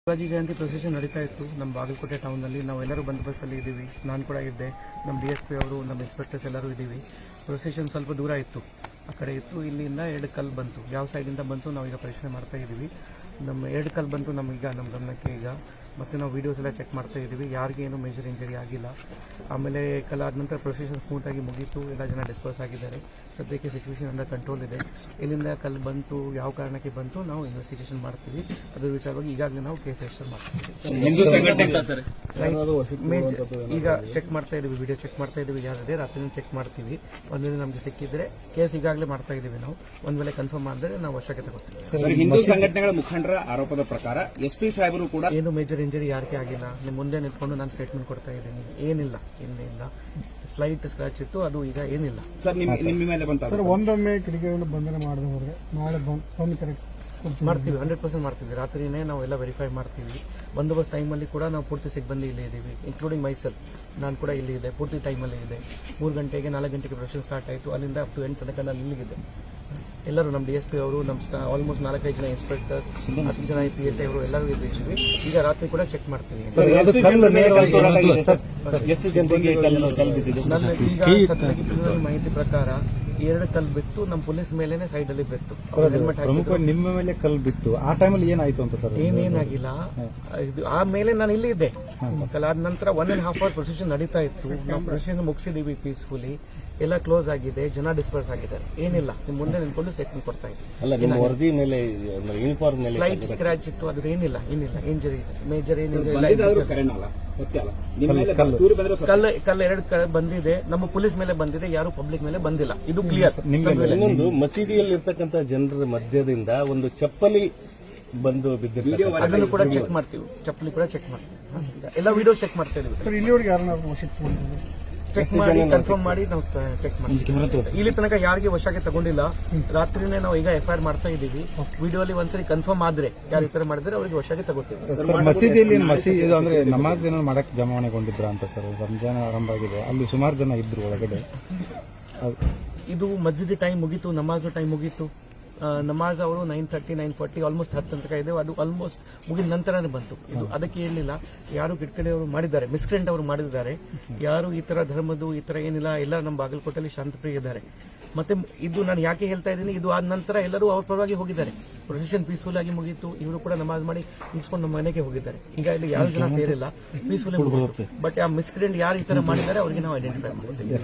ಶಿವಾಜಿ ಜಯಂತಿ procession ನಡೀತಾ ಇತ್ತು ನಮ್ಮ ಬಾಗಲಕೋಟೆ ಟೌನಲ್ಲಿ. ನಾವೆಲ್ಲರೂ ಬಂದೋಬಸ್ತಲ್ಲಿ ಇದ್ದೀವಿ. ನಾನು ಕೂಡ ಇದ್ದೆ, ನಮ್ಮ DSP ಅವರು, ನಮ್ಮ ಇನ್ಸ್ಪೆಕ್ಟರ್ಸ್ ಎಲ್ಲರೂ ಇದ್ದೀವಿ. ಪ್ರೊಸೆಷನ್ ಸ್ವಲ್ಪ ದೂರ ಇತ್ತು, ಆ ಕಡೆ ಇತ್ತು. ಇಲ್ಲಿಂದ 2 ಕಲ್ಲು ಬಂತು. ಯಾವ ಸೈಡಿಂದ ಬಂತು ನಾವೀಗ ಪರಿಶೀಲನೆ ಮಾಡ್ತಾ ಇದ್ದೀವಿ. ನಮ್ಮ 2 ಕಲ್ಲು ಬಂತು ನಮಗೀಗ ನಮ್ಮ ಗಮನಕ್ಕೆ ಈಗ. ಮತ್ತು ನಾವು ವೀಡಿಯೋಸ್ ಎಲ್ಲ ಚೆಕ್ ಮಾಡ್ತಾ ಇದ್ದೀವಿ. ಯಾರಿಗೆ ಏನು ಮೇಜರ್ ಇಂಜರಿ ಆಗಿಲ್ಲ. ಆಮೇಲೆ ಕಲ್ಲಾದ ನಂತರ ಪ್ರೊಸೆಷನ್ ಸ್ಮೂತಾಗಿ ಮುಗೀತು. ಎಲ್ಲ ಜನ ಡಿಸ್ಪರ್ಸ್ ಆಗಿದ್ದಾರೆ. ಸದ್ಯಕ್ಕೆ ಸಿಚುವೇಶನ್ ಅಂಡರ್ ಕಂಟ್ರೋಲ್ ಇದೆ. ಎಲ್ಲಿಂದ ಕಲ್ಲು ಬಂತು, ಯಾವ ಕಾರಣಕ್ಕೆ ಬಂತು, ನಾವು ಇನ್ವೆಸ್ಟಿಗೇಷನ್ ಮಾಡ್ತೀವಿ. ಅದ್ರ ವಿಚಾರವಾಗಿ ಈಗಾಗಲೇ ನಾವು ಕೇಸ್ ರಿಜಿಸ್ಟರ್ ಮಾಡ್ತೀವಿ. ಈಗ ಚೆಕ್ ಮಾಡ್ತಾ ಇದ್ದೀವಿ, ವಿಡಿಯೋ ಚೆಕ್ ಮಾಡ್ತಾ ಇದ್ದೀವಿ. ಯಾರಿದೆ ರಾತ್ರಿ ಚೆಕ್ ಮಾಡ್ತೀವಿ. ಒಂದು ವೇಳೆ ನಮಗೆ ಸಿಕ್ಕಿದ್ರೆ ಕೇಸ್ ಈಗಾಗಲೇ ಮಾಡ್ತಾ ಇದ್ದೀವಿ ನಾವು. ಒಂದು ವೇಳೆ ಕನ್ಫರ್ಮ್ ಮಾಡಿದ್ರೆ ನಾವು ವಶಕ್ಕೆ ತಗೋತೀವಿ. ಹಿಂದೂ ಸಂಘಟನೆಗಳ ಮುಖಂಡರ ಆರೋಪದ ಪ್ರಕಾರ SP ಸಾಹೇಬರು ಕೂಡ ಏನು ಮೇಜರ್ ಇಂಜರಿ ಯಾರಿಗೆ ಆಗಿಲ್ಲ. ನಿಮ್ಮ ಮುಂದೆ ನಿಂತ್ಕೊಂಡು ನಾನು ಸ್ಟೇಟ್ಮೆಂಟ್ ಕೊಡ್ತಾ ಇದ್ದೀನಿ. ಏನಿಲ್ಲ, ಹಿಂದೆಯಿಂದ ಸ್ಲೈಟ್ ಸ್ಕ್ರಾಚ್ ಇತ್ತು, ಅದು ಈಗ ಏನಿಲ್ಲ. ಸರ್ ನಿಮ್ಮ ಮೇಲೆ ಬಂತ ಸರ್ ಒಂದೊಮ್ಮೆ ಕಿಡಿಗೇರಿಯನ್ನು ಬಂಧನ ಮಾಡದೆ ಹೋದ್ರೆ ನಾಳೆ ಬಂದು ಕರೆಕ್ಟ್ ಮಾಡ್ತೀವಿ. 100% ಮಾಡ್ತೀವಿ. ರಾತ್ರಿನೇ ನಾವು ಎಲ್ಲ ವೆರಿಫೈ ಮಾಡ್ತೀವಿ. ಬಂದೋಬಸ್ತ್ ಟೈಮಲ್ಲಿ ಕೂಡ ನಾವು ಪೂರ್ತಿ ಸಿಬ್ಬಂದಿ ಇಲ್ಲೇ ಇದ್ದೀವಿ, ಇನ್ಕ್ಲೂಡಿಂಗ್ ಮೈಸೆಲ್. ನಾನು ಕೂಡ ಇಲ್ಲಿ ಇದೆ, ಪೂರ್ತಿ ಟೈಮಲ್ಲಿ ಇದೆ. 3 ಗಂಟೆಗೆ 4 ಗಂಟೆಗೆ ಪ್ರೊಸೆಷನ್ ಸ್ಟಾರ್ಟ್ ಆಯಿತು. ಅಲ್ಲಿಂದ ಅಪ್ ಟು 8 ತನಕ ನಾನು ಇಲ್ಲಿಗಿದೆ. ಎಲ್ಲರೂ ನಮ್ಮ DSP ಅವರು, ನಮ್ಮ ಆಲ್ಮೋಸ್ಟ್ 4-5 ಜನ ಇನ್ಸ್ಪೆಕ್ಟರ್ಸ್, 10 ಜನ PSI ಅವರು ಎಲ್ಲರೂ ಇದ್ದೀವಿ. ಈಗ ರಾತ್ರಿ ಕೂಡ ಚೆಕ್ ಮಾಡ್ತೀವಿ. ಈಗ ಮಾಹಿತಿ ಪ್ರಕಾರ 2 ಕಲ್ಲು ಬಿತ್ತು, ನಮ್ಮ ಪೊಲೀಸ್ ಮೇಲೆನೆ ಸೈಡ್ ಅಲ್ಲಿ ಬಿತ್ತು. ನಿಮ್ಮ ಮೇಲೆ ಕಲ್ಲು ಬಿತ್ತು. ಆ ಟೈಮಲ್ಲಿ ಏನಾಯ್ತು ಅಂತ ಸರ್? ಏನೇನಾಗಿಲ್ಲ. ಆಮೇಲೆ ನಾನು ಇಲ್ಲಿ ಇದ್ದೆ. ಕಲಾದ ನಂತರ 1.5 ಅವರ್ ಪ್ರೊಸೆಷನ್ ನಡೀತಾ ಇತ್ತು. ನಾವು ಪ್ರೊಸೆಷನ್ ಮುಗಿಸಿದೀವಿ ಪೀಸ್ಫುಲಿ. ಎಲ್ಲ ಕ್ಲೋಸ್ ಆಗಿದೆ, ಜನ ಡಿಸ್ಪರ್ಸ್ ಆಗಿದ್ದಾರೆ. ಏನಿಲ್ಲ, ನಿಮ್ ಮುಂದೆ ನಿಂತ್ಕೊಂಡು ಸ್ಟೇಟ್ಮೆಂಟ್ ಕೊಡ್ತಾ ಇದ್ದೀನಿ. ಸ್ಲೈಟ್ ಸ್ಕ್ರಾಚ್ ಇತ್ತು, ಅದ್ರ ಏನಿಲ್ಲ ಇಂಜರಿ, ಮೇಜರ್ ಏನಿಲ್ಲ. ಕಲ್ಲು 2 ಕಡೆ ಬಂದಿದೆ, ನಮ್ಮ ಪೊಲೀಸ್ ಮೇಲೆ ಬಂದಿದೆ, ಯಾರು ಪಬ್ಲಿಕ್ ಮೇಲೆ ಬಂದಿಲ್ಲ. ಇದು ಕ್ಲಿಯರ್. ಇನ್ನೊಂದು, ಮಸೀದಿಯಲ್ಲಿ ಇರ್ತಕ್ಕಂಥ ಜನರ ಮಧ್ಯದಿಂದ ಒಂದು ಚಪ್ಪಲಿ ಬಂದು ಬಿದ್ದಿದೆ, ಅದನ್ನು ಕೂಡ ಚೆಕ್ ಮಾಡ್ತೀವಿ. ಚಪ್ಪಲಿ ಕೂಡ ಚೆಕ್ ಮಾಡ್ತೀವಿ. ಎಲ್ಲ ವಿಡಿಯೋ ಚೆಕ್ ಮಾಡ್ತಾ ಇದೀವಿ. ಸರ್ ಇಲ್ಲಿವರೆಗೆ ಯಾರನ್ನ ವಶಕ್ಕೆ ಚೆಕ್ ಮಾಡಿ ಕನ್ಫರ್ಮ್ ಮಾಡಿ ನಾವು ಚೆಕ್ ಮಾಡ್ತೀವಿ. ಇಲ್ಲಿ ತನಕ ಯಾರಿಗೆ ವಶಕ್ಕೆ ತಗೊಂಡಿಲ್ಲ. ರಾತ್ರಿನೇ ನಾವು ಈಗ FIR ಮಾಡ್ತಾ ಇದ್ದೀವಿ. ವಿಡಿಯೋ ಅಲ್ಲಿ ಒಂದ್ಸರಿ ಕನ್ಫರ್ಮ್ ಆದ್ರೆ ಯಾರು ಈ ತರ ಮಾಡಿದ್ರೆ ಅವರಿಗೆ ವಶಕ್ಕೆ ತಗೋತೀವಿ. ಮಸೀದಿಯಲ್ಲಿ ಮಸೀದಿ ಅಂದ್ರೆ ನಮಾಜ್ ಏನೋ ಮಾಡಕ್ ಜಮಾವಣೆಗೊಂಡಿದ್ರ ಅಂತ ಸರ್. ರಂಜಾನ್ ಆರಂಭ ಆಗಿದೆ, ಅಲ್ಲಿ ಸುಮಾರು ಜನ ಇದ್ರು ಒಳಗಡೆ. ಇದು ಮಸ್ಜಿದ್ ಟೈಮ್ ಮುಗೀತು, ನಮಾಜ್ ಟೈಮ್ ಮುಗೀತು. ನಮಾಜ್ ಅವರು 9:30, 9:40 ಆಲ್ಮೋಸ್ಟ್ 10 ತನಕ ಇದೆ. ಅದು ಆಲ್ಮೋಸ್ಟ್ ಮುಗಿದ ನಂತರನೇ ಬಂತು. ಇದು ಅದಕ್ಕೆ ಇರಲಿಲ್ಲ. ಯಾರು ಕಿಟ್ಕಡೆಯವರು ಮಾಡಿದ್ದಾರೆ, ಮಿಸ್ಕ್ರೆಂಟ್ ಅವರು ಮಾಡಿದ್ದಾರೆ. ಯಾರು ಈ ತರ ಧರ್ಮದ್ದು ಈ ತರ ಏನಿಲ್ಲ. ಎಲ್ಲ ನಮ್ಮ ಬಾಗಲಕೋಟೆಯಲ್ಲಿ ಶಾಂತಪ್ರಿಯ ಇದ್ದಾರೆ. ಮತ್ತೆ ಇದು ನಾನು ಯಾಕೆ ಹೇಳ್ತಾ ಇದ್ದೀನಿ, ಇದು ಆದ ನಂತರ ಎಲ್ಲರೂ ಅವ್ರ ಪರವಾಗಿ ಹೋಗಿದ್ದಾರೆ. ಪ್ರೊಸೆಷನ್ ಪೀಸ್ಫುಲ್ ಆಗಿ ಮುಗೀತು. ಇವರು ಕೂಡ ನಮಾಜ್ ಮಾಡಿ ಮುಗಿಸ್ಕೊಂಡು ನಮ್ಮ ಮನೆಗೆ ಹೋಗಿದ್ದಾರೆ. ಈಗ ಇಲ್ಲಿ ಯಾರು ಜನ ಸೇರಿಲ್ಲ, ಪೀಸ್ಫುಲ್ ಮುಗಿತು. ಬಟ್ ಆ ಮಿಸ್ಕ್ರೆಂಟ್ ಯಾರು ಈ ತರ ಮಾಡಿದ್ದಾರೆ ಅವರಿಗೆ ನಾವು ಐಡೆಂಟಿಫೈ ಮಾಡ್ತೀವಿ.